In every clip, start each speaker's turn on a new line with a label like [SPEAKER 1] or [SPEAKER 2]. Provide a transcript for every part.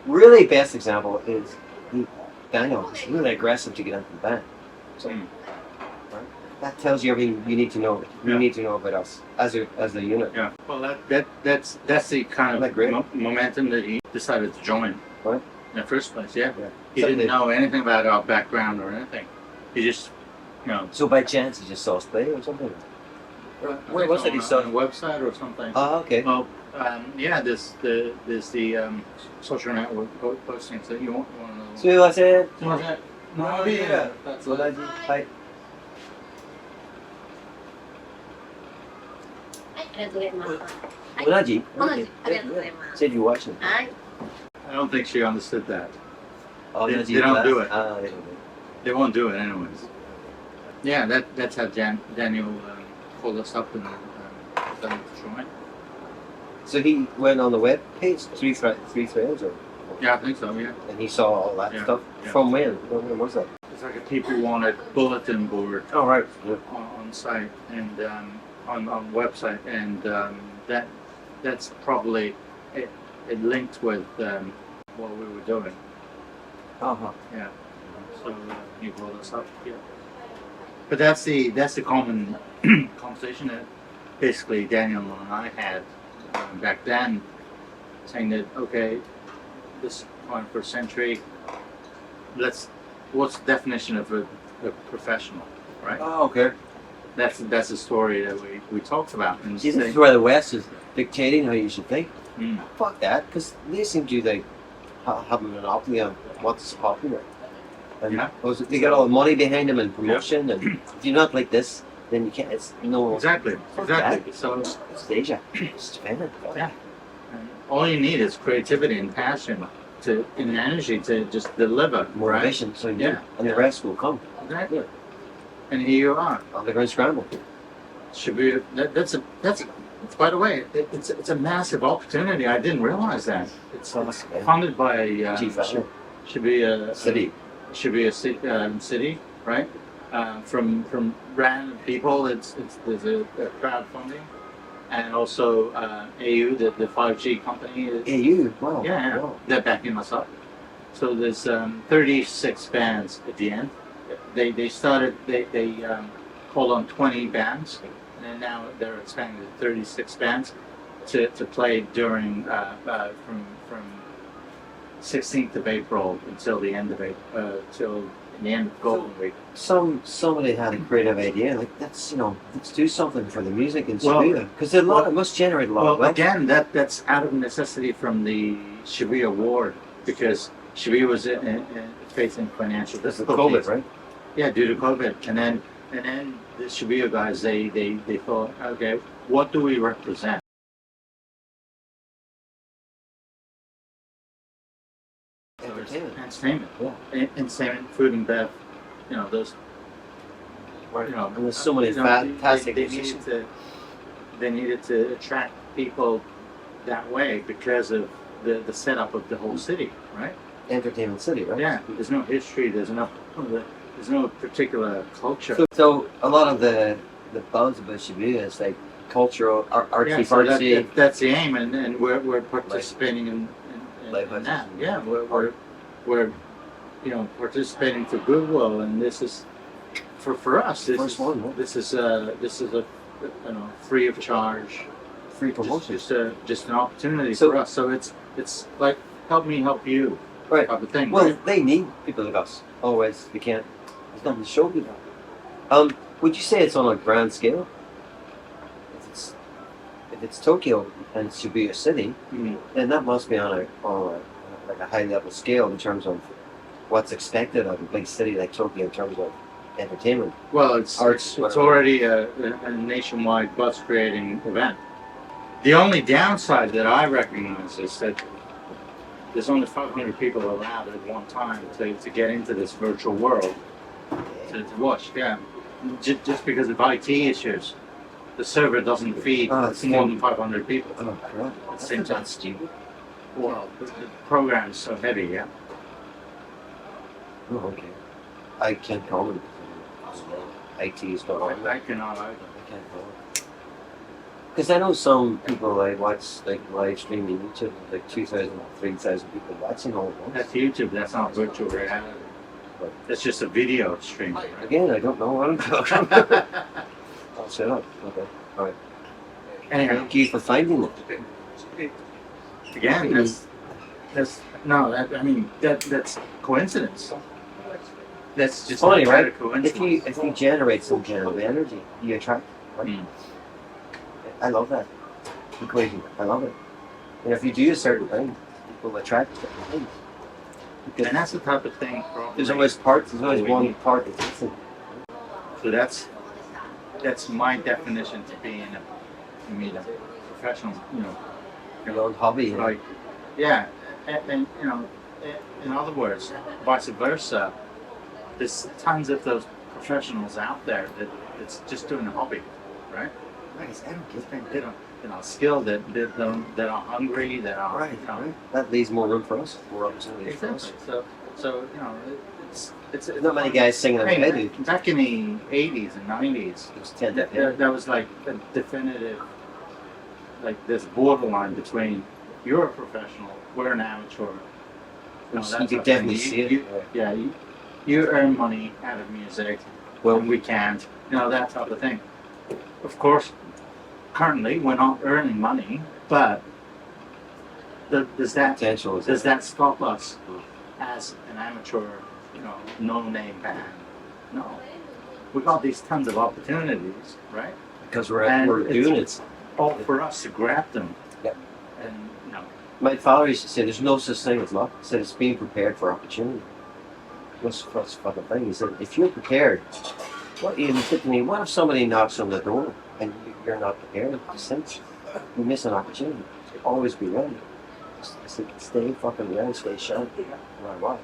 [SPEAKER 1] really best example is Daniel. He's really aggressive to get into the band. So right? That tells you everything you need to know. You need to know about us as a unit.
[SPEAKER 2] Yeah. Well, that's the kind of momentum that he decided to join.
[SPEAKER 1] Right.
[SPEAKER 2] In the first place, yeah. He didn't know anything about our background or anything. He just,
[SPEAKER 1] So by chance he just saw us play or something? Where was it? He saw
[SPEAKER 2] on a website or something.
[SPEAKER 1] Oh, okay.
[SPEAKER 2] Well, yeah, there's the social network postings that you want to know.
[SPEAKER 1] すみません。
[SPEAKER 2] すみません。No idea. That's
[SPEAKER 1] 同じ。はい。
[SPEAKER 3] ありがとうございます。
[SPEAKER 1] 同じ？
[SPEAKER 3] 同じ。ありがとうございます。
[SPEAKER 1] Said you watching.
[SPEAKER 3] はい。
[SPEAKER 2] I don't think she understood that.
[SPEAKER 1] Oh,
[SPEAKER 2] They don't do it. They won't do it anyways. Yeah, that's how Daniel called us up and decided to join.
[SPEAKER 1] So he went on the web page, three threads, or?
[SPEAKER 2] Yeah, I think so. Yeah.
[SPEAKER 1] And he saw all that stuff.
[SPEAKER 2] Yeah.
[SPEAKER 1] From when? When was that?
[SPEAKER 2] It's like a people wanted bulletin board
[SPEAKER 1] Oh, right.
[SPEAKER 2] on site and on website, and that's probably it linked with what we were doing.
[SPEAKER 1] Uh-huh.
[SPEAKER 2] Yeah. So he brought us up. Yeah. But that's the common conversation that basically Daniel and I had back then, saying that okay, this 21st century, what's the definition of a professional, right?
[SPEAKER 1] Oh, okay.
[SPEAKER 2] That's the story that we talked about. And
[SPEAKER 1] See, this is where the West is dictating how you should think.
[SPEAKER 2] Mm.
[SPEAKER 1] Fuck that, because they seem to have a monopoly on what's popular. And they got all the money behind them and promotion, and if you're not like this, then you can't. It's no.
[SPEAKER 2] Exactly.
[SPEAKER 1] That.
[SPEAKER 2] So
[SPEAKER 1] it's Asia. It's Japan.
[SPEAKER 2] Yeah. And all you need is creativity and passion and energy to just deliver.
[SPEAKER 1] More ambition, so and the rest will come.
[SPEAKER 2] Exactly. And here you are.
[SPEAKER 1] On the Grand Scramble.
[SPEAKER 2] Should be that's by the way, it's a massive opportunity. I didn't realize that. It's funded by should be a city. Should be a city, right? From random people. There's a crowdfunding, and also AU, the 5G company.
[SPEAKER 1] AU, wow.
[SPEAKER 2] Yeah,
[SPEAKER 1] wow.
[SPEAKER 2] They're backing us up. So there's 36 bands at the end. They called on 20 bands, and now they're expanding to 36 bands to play during from 16th of April until the end of April, till the end of Golden Week.
[SPEAKER 1] Somebody had a creative idea, like let's do something for the music in Shibuya, because it must generate a lot of wealth.
[SPEAKER 2] Again, that's out of necessity from the Shibuya War, because Shibuya was facing financial difficulties.
[SPEAKER 1] COVID, right?
[SPEAKER 2] Yeah, due to COVID, and then the Shibuya guys they thought, okay, what do we represent? Entertainment, entertainment, food and bev, those.
[SPEAKER 1] And there's so many fantastic musicians.
[SPEAKER 2] They needed to attract people that way because of the setup of the whole city, right?
[SPEAKER 1] Entertainment city, right?
[SPEAKER 2] Yeah, there's no history, there's no particular culture.
[SPEAKER 1] So a lot of the buzz about Shibuya is like cultural, artsy, fartsy.
[SPEAKER 2] That's the aim, and we're participating in that. Yeah, we're participating for goodwill, and this is for us. This is a free of charge,
[SPEAKER 1] free promotion.
[SPEAKER 2] Just an opportunity for us. So it's like help me help you,
[SPEAKER 1] right?
[SPEAKER 2] Type of thing.
[SPEAKER 1] Well,
[SPEAKER 2] right?
[SPEAKER 1] They need people like us. Otherwise, they can't. There's nothing to show people. Would you say it's on a grand scale? If it's Tokyo and Shibuya City, then that must be on a high level scale in terms of what's expected of a big city like Tokyo in terms of entertainment.
[SPEAKER 2] Well, it's already a nationwide buzz creating event. The only downside that I recognize is that there's only 500 people allowed at one time to get into this virtual world to watch. Yeah, just because of IT issues, the server doesn't feed more than 500 people.
[SPEAKER 1] Oh, crap.
[SPEAKER 2] At the same time.
[SPEAKER 1] That's stupid.
[SPEAKER 2] Well, the program is so heavy, yeah.
[SPEAKER 1] Oh, okay. I can't comment. IT is going on.
[SPEAKER 2] I cannot either.
[SPEAKER 1] I can't comment. Because I know some people like watch like live streaming YouTube, like 2,000, 3,000 people watching all at once.
[SPEAKER 2] That's YouTube. That's not virtual reality. But that's just a video stream. Right?
[SPEAKER 1] Again, I don't know what I'm talking about. I'll shut up. Okay. All right.
[SPEAKER 2] Anyway,
[SPEAKER 1] Thank you for finding it.
[SPEAKER 2] again, that's coincidence. That's just
[SPEAKER 1] Funny,
[SPEAKER 2] not a
[SPEAKER 1] right?
[SPEAKER 2] coincidence.
[SPEAKER 1] If you generate some kind of energy, you attract it, right?
[SPEAKER 2] Mm.
[SPEAKER 1] I love that equation. I love it. And if you do a certain thing, people attract certain things. Because
[SPEAKER 2] And that's the type of thing.
[SPEAKER 1] there's always parts. There's always one part that's missing.
[SPEAKER 2] So that's my definition to being a professional.
[SPEAKER 1] Your own hobby. Yeah.
[SPEAKER 2] Like, yeah, and in other words, vice versa. There's tons of those professionals out there that's just doing a hobby, right?
[SPEAKER 1] Right. I don't get that.
[SPEAKER 2] They're not skilled. They're not hungry. They're not
[SPEAKER 1] Right. Right. That leaves more room for us. More opportunities for us.
[SPEAKER 2] Exactly. So it's
[SPEAKER 1] There's not many guys singing like I do.
[SPEAKER 2] back in the 80s and 90s.
[SPEAKER 1] It was 10 to 10.
[SPEAKER 2] That was like a definitive, like this borderline between you're a professional, we're an amateur.
[SPEAKER 1] You
[SPEAKER 2] that
[SPEAKER 1] could
[SPEAKER 2] type of
[SPEAKER 1] definitely
[SPEAKER 2] thing.
[SPEAKER 1] see it.
[SPEAKER 2] You earn money out of music,
[SPEAKER 1] Well,
[SPEAKER 2] and we can't. That type of thing. Of course, currently we're not earning money, but does that
[SPEAKER 1] potential is
[SPEAKER 2] does that stop us as an amateur, no-name band? No. We got these tons of opportunities, right?
[SPEAKER 1] because
[SPEAKER 2] And
[SPEAKER 1] we're doing it.
[SPEAKER 2] it's all for us to grab them.
[SPEAKER 1] Yep.
[SPEAKER 2] And
[SPEAKER 1] My father used to say, "There's no such thing as luck." He said, "It's being prepared for opportunity." What's the fucking thing? He said, "If you're prepared, what?" He said to me, "What if somebody knocks on the door and you're not prepared? You miss an opportunity. Always be ready." I said, "Stay fucking ready. Stay sharp, no matter what."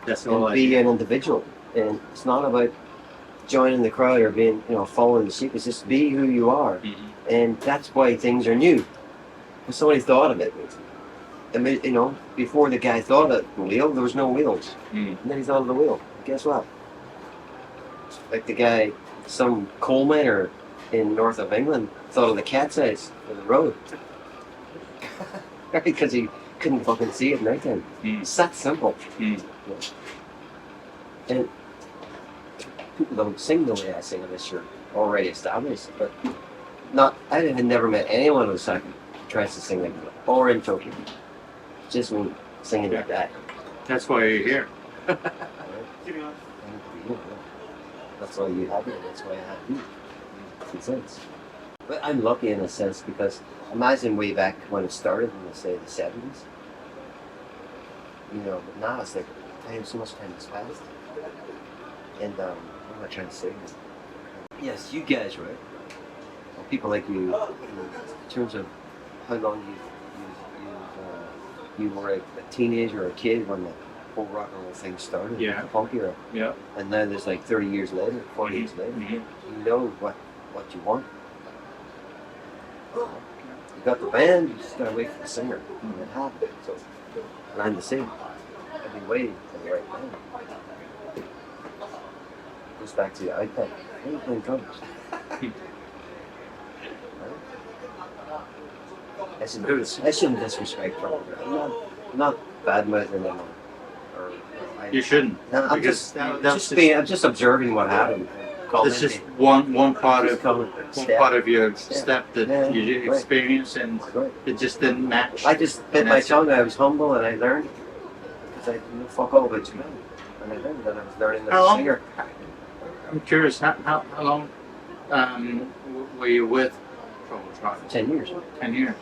[SPEAKER 2] that's all
[SPEAKER 1] And
[SPEAKER 2] I
[SPEAKER 1] be an individual, and it's not about joining the crowd or being, following the sheep. It's just be who you are, and that's why things are new. Because somebody thought of it. I mean, before the guy thought of the wheel, there was no wheels, and then he thought of the wheel. Guess what? Like the guy, some coal miner in north of England thought of the cat's eyes for the road, because he couldn't fucking see at night time. It's that simple. And people don't sing the way I sing unless you're already established. But I have never met anyone who tries to sing like that, or in Tokyo. Just me singing like that.
[SPEAKER 2] That's why you're here.
[SPEAKER 1] That's why you have me. That's why I have you. In a sense. But I'm lucky in a sense because imagine way back when it started in, let's say, the 70s. But now it's like, so much time has passed. And what am I trying to say? Yes, you guys, right? Well, people like you, in terms of how long you were a teenager or a kid when the whole rock and roll thing started,
[SPEAKER 2] Yeah.
[SPEAKER 1] the punk era.
[SPEAKER 2] Yeah.
[SPEAKER 1] And now there's like 30 years later, 40 years later, you know what you want. You got the band, you just gotta wait for the singer, and it happened. So, learn to sing. I've been waiting for the right band. Goes back to the iPad. I ain't playing drums. I shouldn't disrespect drummers. I'm not bad mouthing them.
[SPEAKER 2] You shouldn't.
[SPEAKER 1] No, I'm
[SPEAKER 2] because
[SPEAKER 1] I'm just observing what happened.
[SPEAKER 2] That's just one part
[SPEAKER 1] Just
[SPEAKER 2] of your step that
[SPEAKER 1] Yeah,
[SPEAKER 2] you
[SPEAKER 1] right.
[SPEAKER 2] experienced, and
[SPEAKER 1] Right.
[SPEAKER 2] it just didn't match.
[SPEAKER 1] I just bit
[SPEAKER 2] And
[SPEAKER 1] my
[SPEAKER 2] that's
[SPEAKER 1] tongue. I was humble and I learned because I knew fuck all about you. And I learned that I was learning as
[SPEAKER 2] How
[SPEAKER 1] a
[SPEAKER 2] long?
[SPEAKER 1] singer.
[SPEAKER 2] I'm curious, how long were you with Trouble Trot?
[SPEAKER 1] 10 years.
[SPEAKER 2] 10 years.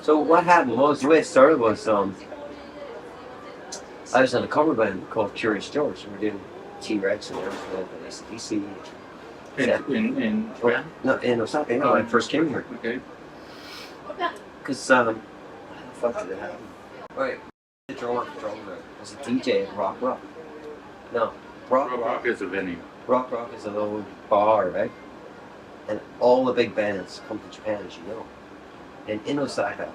[SPEAKER 1] So what happened was, the way it started was, I was in a cover band called Curious George. We were doing T-Rex and everything and AC/DC.
[SPEAKER 2] In
[SPEAKER 1] Well, no, in Osaka, when I first came here.
[SPEAKER 2] Okay.
[SPEAKER 1] Because, how the fuck did it happen? Alright, the drummer was a DJ at Rock Rock. No,
[SPEAKER 2] Rock is a venue.
[SPEAKER 1] Rock is a little bar, right? And all the big bands come to Japan, as you know. And in Osaka,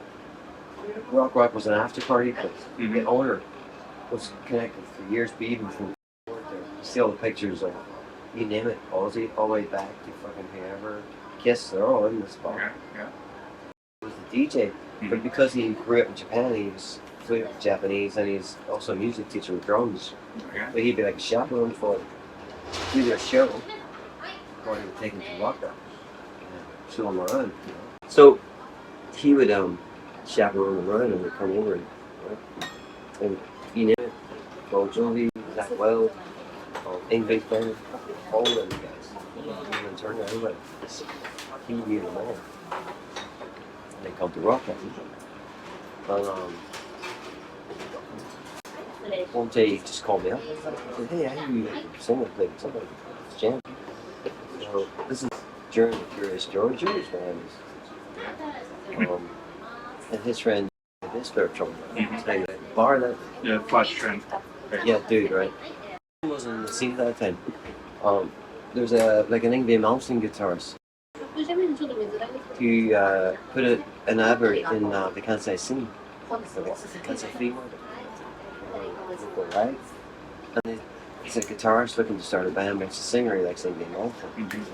[SPEAKER 1] Rock was an after party place. The owner was connected for years, even from there. You see all the pictures of, you name it, Aussie, all the way back to fucking whoever, guests are all in this bar.
[SPEAKER 2] Yeah.
[SPEAKER 1] He was the DJ, but because he grew up in Japan, he was fluent in Japanese, and he's also a music teacher with drums.
[SPEAKER 2] Okay.
[SPEAKER 1] So he'd be like a chaperone for do their show, or he would take him to rock up, show him around. You know? So he would chaperone them around, and would come over and you name it, Bon Jovi, Zach Wild, English band, all them guys. And turn everybody. He knew them all. They come to rock up. And one day he just called me up and said, hey, I hear you singing, like somebody jam. So this is during the Curious George's band. And his friend, this bear trouble. Bar that.
[SPEAKER 2] Yeah, flash trend.
[SPEAKER 1] Yeah, dude, right. He wasn't in the scene at that time. There's an Yngwie Malmsteen guitarist who put an advert in the Kansai scene, the Kansai flea market, local live. And he's a guitarist looking to start a band, but it's a singer, he likes Yngwie Malmsteen.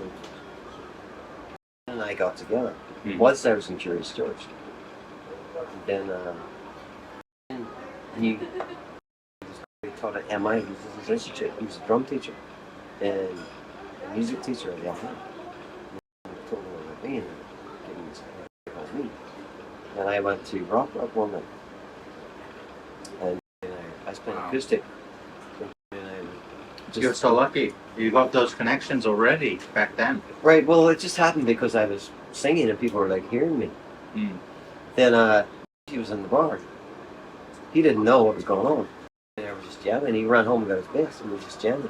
[SPEAKER 1] And I got together. Once I was in Curious George. And then he taught at MI, he was his institute, he was a drum teacher and a music teacher at MI. And he told me about me and gave me me. And I went to Rock one night. And I spent acoustic.
[SPEAKER 2] You're so lucky. You got those connections already back then.
[SPEAKER 1] Right, well it just happened because I was singing and people were like hearing me. Then he was in the bar. He didn't know what was going on. And I was just jamming. He ran home and got his bass and we were just jamming.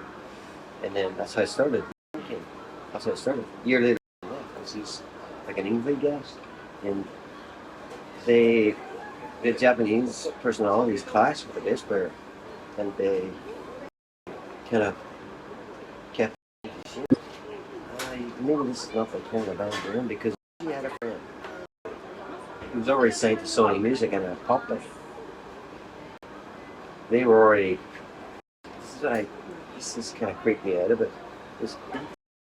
[SPEAKER 1] And then that's how I started. That's how I started. A year later, because he's like an English guest. And the Japanese personalities clash with the bass player. And they kind of kept maybe this is not the kind of band we're in, because he had a friend who was already signed to Sony Music and a pop band. They were already. This kind of creeped me out a bit. This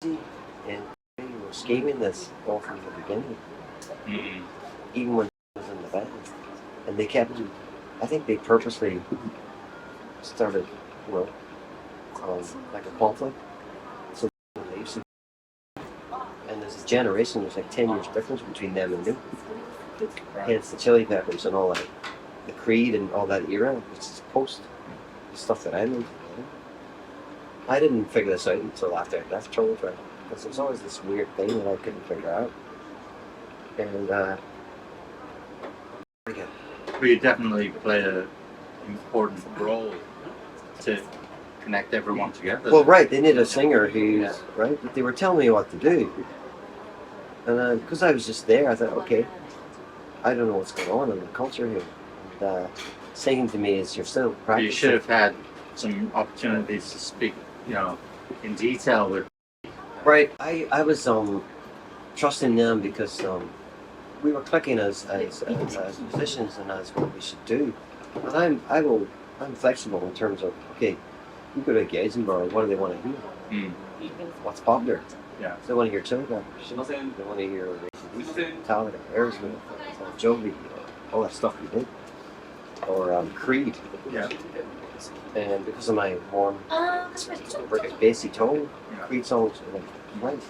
[SPEAKER 1] and they were scheming this all from the beginning, even when he was in the band, and they kept. I think they purposely started, like a conflict. So they used to, and there's a generation. There's like 10 years difference between them and me. Hence the Chili Peppers and all that, the Creed and all that era, which is post the stuff that I'm into. I didn't figure this out until after I left Trouble Track, because there's always this weird thing that I couldn't figure out. And
[SPEAKER 2] But you definitely played an important role to connect everyone together.
[SPEAKER 1] well, right, they needed a singer who's right, but they were telling me what to do, and because I was just there, I thought, okay, I don't know what's going on in the culture here. And singing to me is you're still practicing.
[SPEAKER 2] You should have had some opportunities to speak, in detail with.
[SPEAKER 1] Right, I was trusting them because we were clicking as musicians and as what we should do. And I'm flexible in terms of, okay, you go to a Gaijin bar, what do they want to hear? What's popular?
[SPEAKER 2] Yeah.
[SPEAKER 1] So they want to hear Chili Peppers. They want to hear Metallica, Aerosmith, Bon Jovi, all that stuff we did. Or Creed.
[SPEAKER 2] Yeah.
[SPEAKER 1] And because of my warm, bassy tone, Creed songs were like, nice.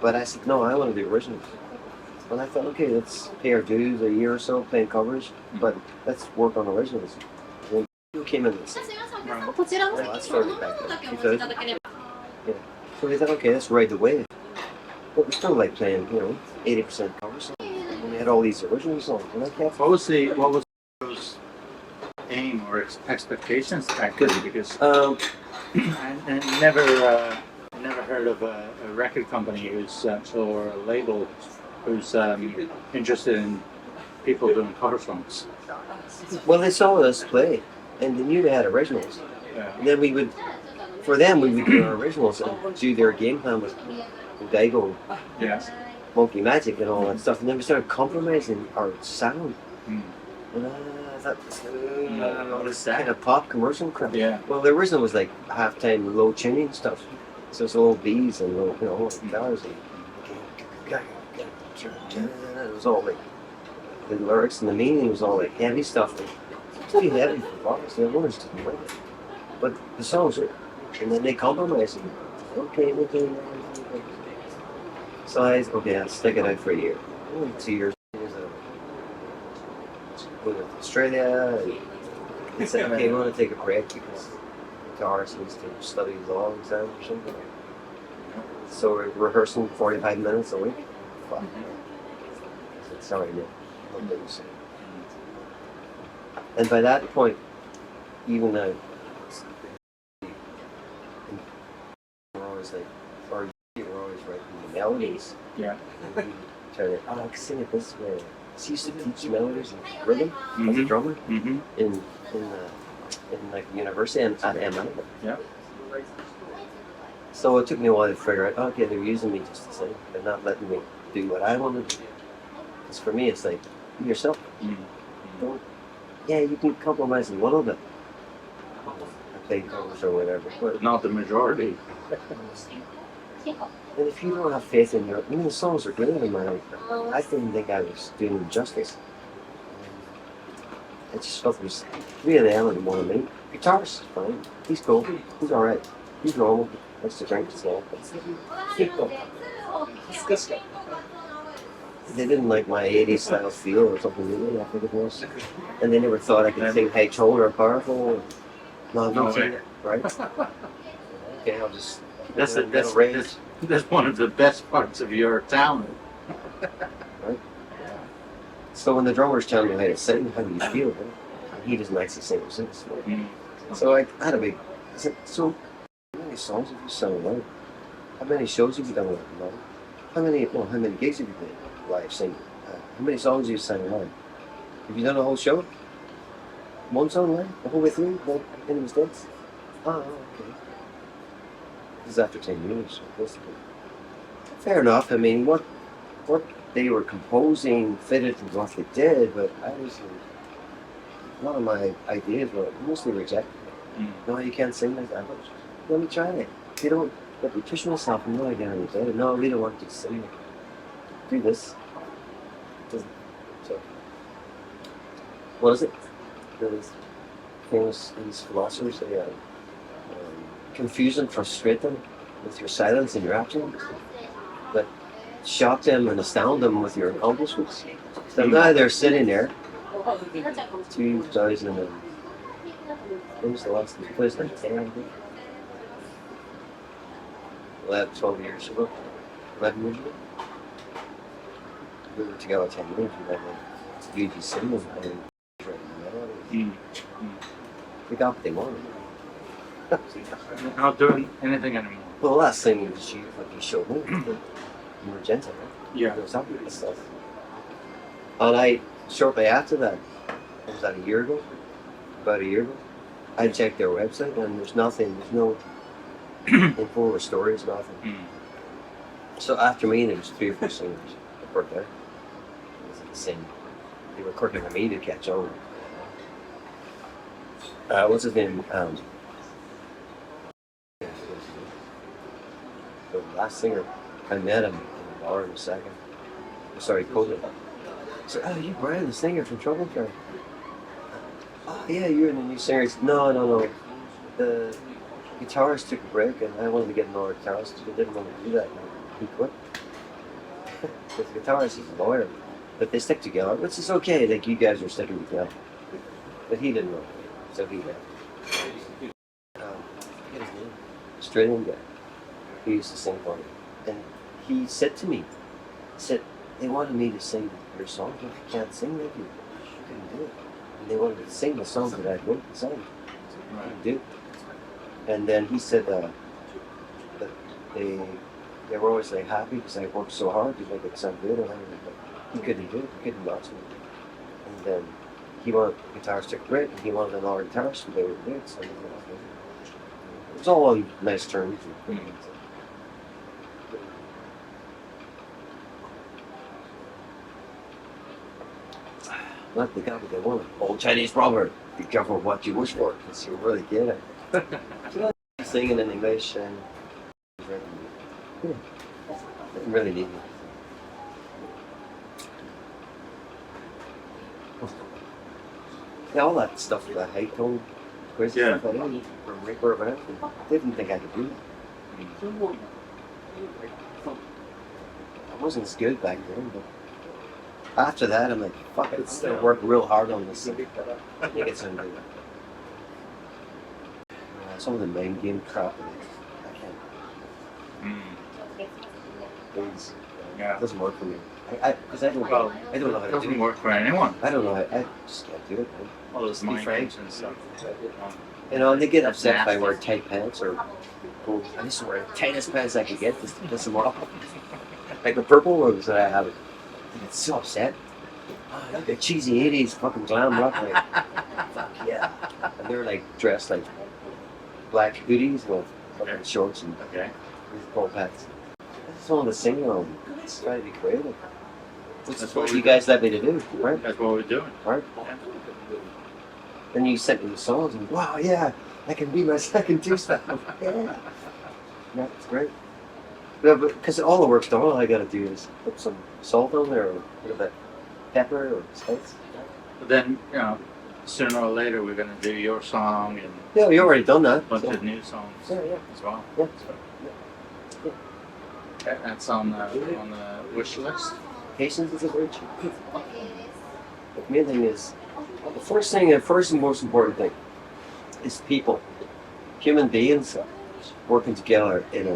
[SPEAKER 1] But I said, no, I want to do originals. And I thought, okay, let's pay our dues a year or so playing covers, but let's work on originals. And who came in this? Well, I started back in 2000. Yeah. So we thought, okay, let's ride the wave. But we still like playing, 80% covers. And we had all these original songs, and I kept.
[SPEAKER 2] What was those aim or expectations back then? Because I never heard of a record company or a label who's interested in people doing cover songs.
[SPEAKER 1] Well, they saw us play, and they knew they had originals.
[SPEAKER 2] Yeah.
[SPEAKER 1] And then we would do our originals and do their game plan with Daigo, Monkey Magic, and all that stuff. And then we started compromising our sound. And I thought, all this kind of pop commercial crap.
[SPEAKER 2] Yeah.
[SPEAKER 1] Well, the original was like halftime low tuning stuff. So it's low B's and low, guitars. It was all like the lyrics and the meaning was all like heavy stuff. It's too heavy for bars. The others didn't like it, but the songs are, and then they compromise. Okay, so I'll stick it out for a year. Only 2 years. With Australia, he said, okay, we want to take a break because the guitarist needs to study law exams or something. So we're rehearsing 45 minutes a week. Fuck. I said, sorry, no. And by that point, even though we're always like, or you're always writing the melodies.
[SPEAKER 2] Yeah.
[SPEAKER 1] And we try to, I can sing it this way. He used to teach melodies and rhythm as a drummer in like university and at MI.
[SPEAKER 2] Yeah.
[SPEAKER 1] So it took me a while to figure out, okay, they're using me just to sing. They're not letting me do what I want to do. Because for me, it's like, be yourself. Don't, yeah, you can compromise a little bit. I play covers or whatever.
[SPEAKER 2] But not the majority.
[SPEAKER 1] And if you don't have faith in your, I mean, the songs are great in my life. I didn't think I was doing them justice. I just felt there was 3 of them and 1 of me. Guitarist, fine. He's cool. He's alright. He's normal. Likes to drink as well. They didn't like my 80s style feel or something really, I think it was. And they never thought I could sing Hey Tone or Powerful. No, don't sing it, right? Okay, I'll just...
[SPEAKER 2] That's one of the best parts of your talent.
[SPEAKER 1] Right? So when the drummer's telling me how to sing, how do you feel? Right? And he doesn't actually sing or sing. So I had a big... I said, so how many songs have you sung live? How many shows have you done live? How many gigs have you played live singing? How many songs have you sang live? Have you done a whole show? 1 song live? The whole way through? Like any mistakes? Oh, okay. This is after 10 years. Basically. Fair enough. I mean, what they were composing fitted with what they did, but I was a lot of my ideas were mostly rejected. No, you can't sing like that. Let me try it. You don't. But you push myself and no, I get on the bed. No, we don't want you to sing. Do this. So, what is it? Those famous these philosophers say, confuse and frustrate them with your silence and your absence, but shock them and astound them with your accomplishments. So now they're sitting there. 2000 and when was the last time? 2010, I think. 12 years ago, 11 years ago. We were together 10 years and then UG Cinema and they got what they wanted.
[SPEAKER 2] You're not doing anything anymore.
[SPEAKER 1] Well, the last thing was you showed me, Magenta, right?
[SPEAKER 2] Yeah.
[SPEAKER 1] It was up with stuff. And shortly after that, was that a year ago? About a year ago, I checked their website and there's no info or stories, nothing. So after me, there was 3 or 4 singers that worked there. It was like the same. They were working on me to catch on. What's his name? The last singer, I met him in a bar in a second. Sorry, COVID. So, you Brian, the singer from Trouble Train. Oh yeah, you're the new singer. No. The guitarist took a break and I wanted to get another guitarist. He didn't want to do that. He quit. Because the guitarist is a lawyer. But they stick together, which is okay, like you guys are sticking together. But he didn't know. So he left. I forget his name. Australian guy. He used to sing for me. And he said to me, they wanted me to sing your song, but I can't sing like you. I couldn't do it. And they wanted me to sing the songs that I wrote and sang. I couldn't do it. And then he said that they were always like happy because I worked so hard to make it sound good, and he couldn't do it. He couldn't match me. And then he wanted the guitarist to quit, and he wanted another guitarist, and they were good. So it was all on nice terms. Not they got what they wanted. Old Chinese proverb: be careful what you wish for, because you really get it. Singing in English and didn't really need me. Yeah, all that stuff with the high tone, crazy
[SPEAKER 2] Yeah.
[SPEAKER 1] stuff I did from Reaper of Everything. Didn't think I could do that. I wasn't as good back then, but after that, I'm like, fuck it, I'm gonna work real hard on this thing. Make it sound good. Some of the main game crap, I can't. It
[SPEAKER 2] Yeah.
[SPEAKER 1] doesn't work for me. Because I don't know how
[SPEAKER 2] It
[SPEAKER 1] to do
[SPEAKER 2] doesn't
[SPEAKER 1] it.
[SPEAKER 2] work for anyone.
[SPEAKER 1] I don't know. I just can't do it, man.
[SPEAKER 2] All those
[SPEAKER 1] Be
[SPEAKER 2] mind
[SPEAKER 1] frank.
[SPEAKER 2] games and stuff.
[SPEAKER 1] You know, and they get upset if I
[SPEAKER 2] Nasty.
[SPEAKER 1] wear tight pants or I just wear the tightest pants I could get just to piss them off. Like the purple ones that I have. I get so upset. Oh, look at cheesy 80s fucking glam rock. Like, fuck yeah. And they're like dressed like black hoodies with fucking shorts and
[SPEAKER 2] Okay.
[SPEAKER 1] gold pants. I just want to sing on. Just try to be creative. Which
[SPEAKER 2] That's
[SPEAKER 1] is
[SPEAKER 2] what
[SPEAKER 1] what
[SPEAKER 2] we
[SPEAKER 1] you guys let me to do, right?
[SPEAKER 2] That's what we're doing.
[SPEAKER 1] Right?
[SPEAKER 2] Yeah.
[SPEAKER 1] Then you sent me the songs and wow, yeah, I can be myself, I can do stuff. Yeah. That's great. Yeah, but because all the work's done, all I gotta do is put some salt on there or a little bit pepper or spice.
[SPEAKER 2] But then, you know, sooner or later we're going to do your song and
[SPEAKER 1] Yeah, you already done
[SPEAKER 2] a
[SPEAKER 1] that.
[SPEAKER 2] bunch
[SPEAKER 1] so-
[SPEAKER 2] of new songs
[SPEAKER 1] Yeah, yeah.
[SPEAKER 2] as well.
[SPEAKER 1] Yeah.
[SPEAKER 2] So, that's on the wish list.
[SPEAKER 1] Patience is a virtue. The main thing is, the first and most important thing is people, human beings working together in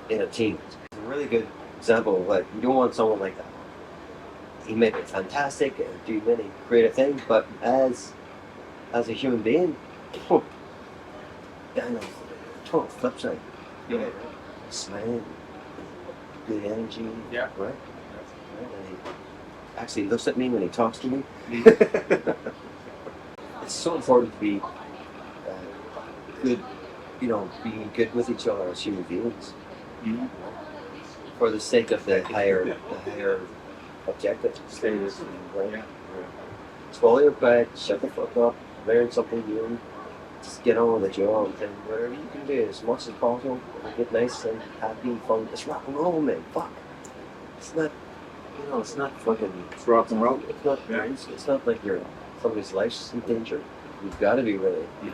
[SPEAKER 1] a team. It's a really good example of like, you don't want someone like that. He may be fantastic and do many creative things, but as a human being, I know, total flip side.
[SPEAKER 2] Yeah.
[SPEAKER 1] Smiling, good energy,
[SPEAKER 2] Yeah.
[SPEAKER 1] right? Right, and he actually looks at me when he talks to me. It's so important to be good, you know, being good with each other as human beings
[SPEAKER 2] Mhm.
[SPEAKER 1] for the sake of the higher objective.
[SPEAKER 2] Status.
[SPEAKER 1] Right?
[SPEAKER 2] Yeah.
[SPEAKER 1] Swallow your pride, shut the fuck up, learn something new, just get on with the job, and whatever you can do as much as possible, and get nice and happy, fun. It's rock and roll, man. Fuck. It's not, you know, it's not fucking.
[SPEAKER 2] It's rock and roll.
[SPEAKER 1] It's not.
[SPEAKER 2] Yeah.
[SPEAKER 1] It's not like somebody's life's in danger. You've got to be really
[SPEAKER 2] Mhm.